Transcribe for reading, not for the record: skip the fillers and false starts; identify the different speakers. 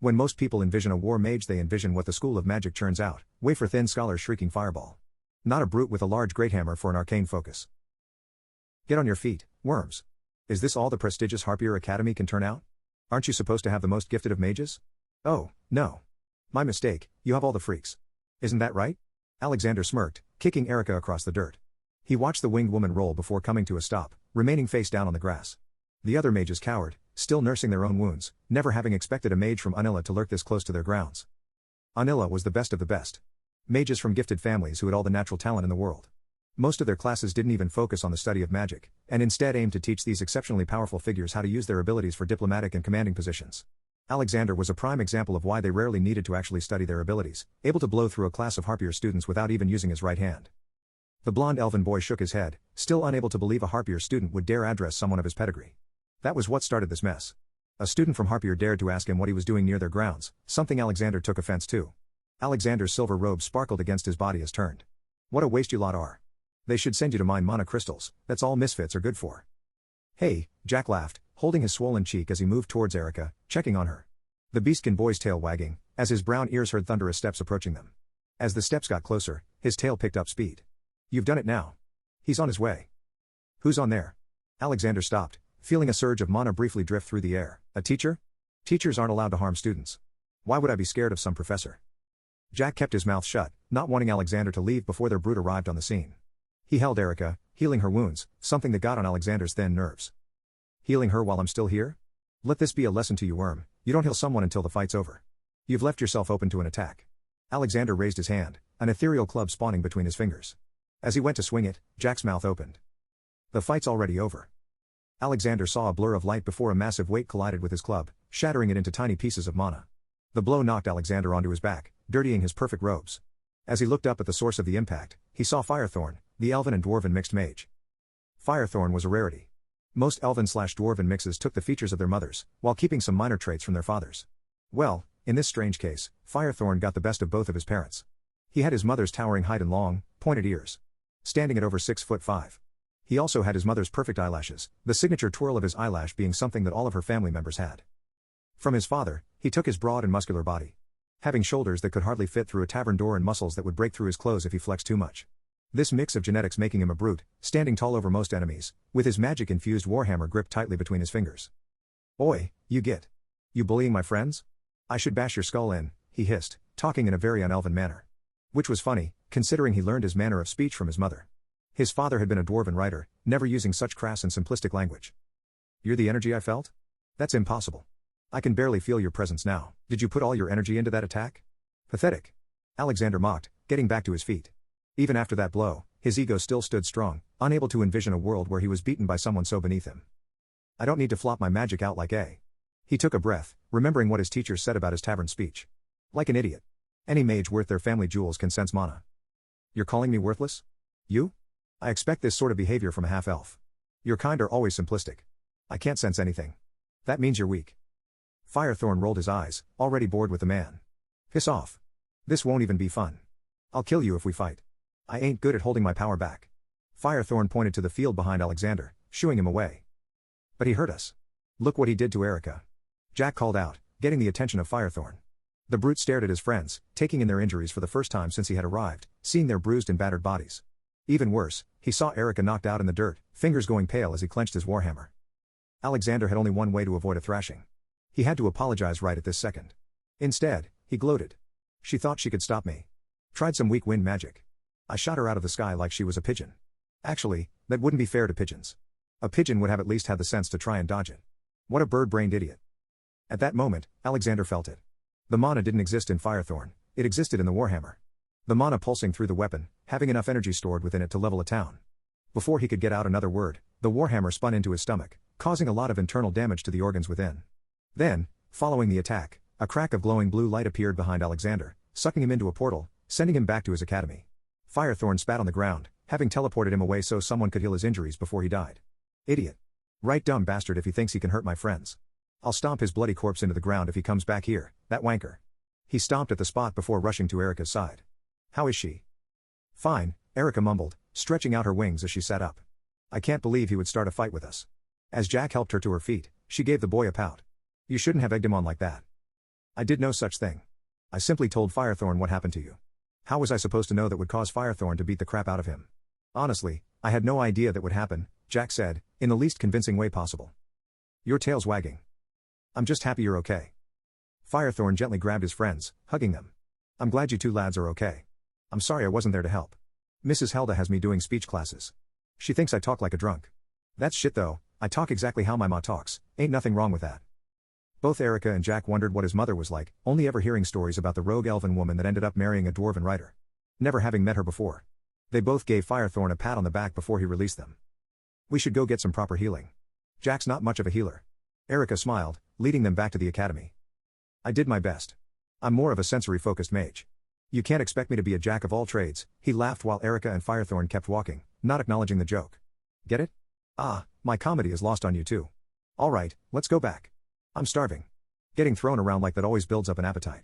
Speaker 1: When most people envision a war mage, they envision what the school of magic churns out: wafer-thin scholar's shrieking fireball. Not a brute with a large great hammer for an arcane focus. Get on your feet, worms. Is this all the prestigious Harpier Academy can turn out? Aren't you supposed to have the most gifted of mages? Oh, no. My mistake, you have all the freaks. Isn't that right? Alexander smirked, kicking Erica across the dirt. He watched the winged woman roll before coming to a stop, remaining face down on the grass. The other mages cowered, still nursing their own wounds, never having expected a mage from Unilla to lurk this close to their grounds. Unilla was the best of the best. Mages from gifted families who had all the natural talent in the world. Most of their classes didn't even focus on the study of magic, and instead aimed to teach these exceptionally powerful figures how to use their abilities for diplomatic and commanding positions. Alexander was a prime example of why they rarely needed to actually study their abilities, able to blow through a class of Harpier students without even using his right hand. The blonde elven boy shook his head, still unable to believe a Harpier student would dare address someone of his pedigree. That was what started this mess. A student from Harpier dared to ask him what he was doing near their grounds, something Alexander took offense to. Alexander's silver robe sparkled against his body as turned. What a waste you lot are. They should send you to mine mana crystals, that's all misfits are good for. Hey, Jack laughed, holding his swollen cheek as he moved towards Erica, checking on her. The beastkin boy's tail wagging, as his brown ears heard thunderous steps approaching them. As the steps got closer, his tail picked up speed. You've done it now. He's on his way. Who's on there? Alexander stopped, feeling a surge of mana briefly drift through the air. A teacher? Teachers aren't allowed to harm students. Why would I be scared of some professor? Jack kept his mouth shut, not wanting Alexander to leave before their brute arrived on the scene. He held Erica, healing her wounds, something that got on Alexander's thin nerves. Healing her while I'm still here? Let this be a lesson to you, worm. You don't heal someone until the fight's over. You've left yourself open to an attack. Alexander raised his hand, an ethereal club spawning between his fingers. As he went to swing it, Jack's mouth opened. The fight's already over. Alexander saw a blur of light before a massive weight collided with his club, shattering it into tiny pieces of mana. The blow knocked Alexander onto his back, dirtying his perfect robes. As he looked up at the source of the impact, he saw Firethorn, the elven and dwarven mixed mage. Firethorn was a rarity. Most elven/dwarven mixes took the features of their mothers, while keeping some minor traits from their fathers. Well, in this strange case, Firethorn got the best of both of his parents. He had his mother's towering height and long, pointed ears. Standing at over 6'5". He also had his mother's perfect eyelashes, the signature twirl of his eyelash being something that all of her family members had. From his father, he took his broad and muscular body. Having shoulders that could hardly fit through a tavern door and muscles that would break through his clothes if he flexed too much. This mix of genetics making him a brute, standing tall over most enemies, with his magic-infused warhammer gripped tightly between his fingers. Oi, you git. You bullying my friends? I should bash your skull in, he hissed, talking in a very unelven manner. Which was funny, considering he learned his manner of speech from his mother. His father had been a dwarven writer, never using such crass and simplistic language. You're the energy I felt? That's impossible. I can barely feel your presence now. Did you put all your energy into that attack? Pathetic. Alexander mocked, getting back to his feet. Even after that blow, his ego still stood strong, unable to envision a world where he was beaten by someone so beneath him. I don't need to flop my magic out like a. He took a breath, remembering what his teacher said about his tavern speech. Like an idiot. Any mage worth their family jewels can sense mana. You're calling me worthless? You? I expect this sort of behavior from a half-elf. Your kind are always simplistic. I can't sense anything. That means you're weak. Firethorn rolled his eyes, already bored with the man. Piss off. This won't even be fun. I'll kill you if we fight. I ain't good at holding my power back. Firethorn pointed to the field behind Alexander, shooing him away. But he hurt us. Look what he did to Erica. Jack called out, getting the attention of Firethorn. The brute stared at his friends, taking in their injuries for the first time since he had arrived, seeing their bruised and battered bodies. Even worse, he saw Erica knocked out in the dirt, fingers going pale as he clenched his warhammer. Alexander had only one way to avoid a thrashing. He had to apologize right at this second. Instead, he gloated. She thought she could stop me. Tried some weak wind magic. I shot her out of the sky like she was a pigeon. Actually, that wouldn't be fair to pigeons. A pigeon would have at least had the sense to try and dodge it. What a bird-brained idiot. At that moment, Alexander felt it. The mana didn't exist in Firethorn, it existed in the warhammer. The mana pulsing through the weapon, having enough energy stored within it to level a town. Before he could get out another word, the warhammer spun into his stomach, causing a lot of internal damage to the organs within. Then, following the attack, a crack of glowing blue light appeared behind Alexander, sucking him into a portal, sending him back to his academy. Firethorn spat on the ground, having teleported him away so someone could heal his injuries before he died. Idiot. Right, dumb bastard, if he thinks he can hurt my friends. I'll stomp his bloody corpse into the ground if he comes back here, that wanker. He stomped at the spot before rushing to Erica's side. How is she? Fine, Erica mumbled, stretching out her wings as she sat up. I can't believe he would start a fight with us. As Jack helped her to her feet, she gave the boy a pout. You shouldn't have egged him on like that. I did no such thing. I simply told Firethorn what happened to you. How was I supposed to know that would cause Firethorn to beat the crap out of him? Honestly, I had no idea that would happen, Jack said, in the least convincing way possible. Your tail's wagging. I'm just happy you're okay. Firethorn gently grabbed his friends, hugging them. I'm glad you two lads are okay. I'm sorry I wasn't there to help. Mrs. Helda has me doing speech classes. She thinks I talk like a drunk. That's shit though, I talk exactly how my ma talks, ain't nothing wrong with that. Both Erica and Jack wondered what his mother was like, only ever hearing stories about the rogue elven woman that ended up marrying a dwarven writer. Never having met her before. They both gave Firethorn a pat on the back before he released them. We should go get some proper healing. Jack's not much of a healer. Erica smiled, leading them back to the academy. I did my best. I'm more of a sensory-focused mage. You can't expect me to be a jack of all trades, he laughed while Erica and Firethorn kept walking, not acknowledging the joke. Get it? Ah, my comedy is lost on you too. Alright, let's go back. I'm starving. Getting thrown around like that always builds up an appetite.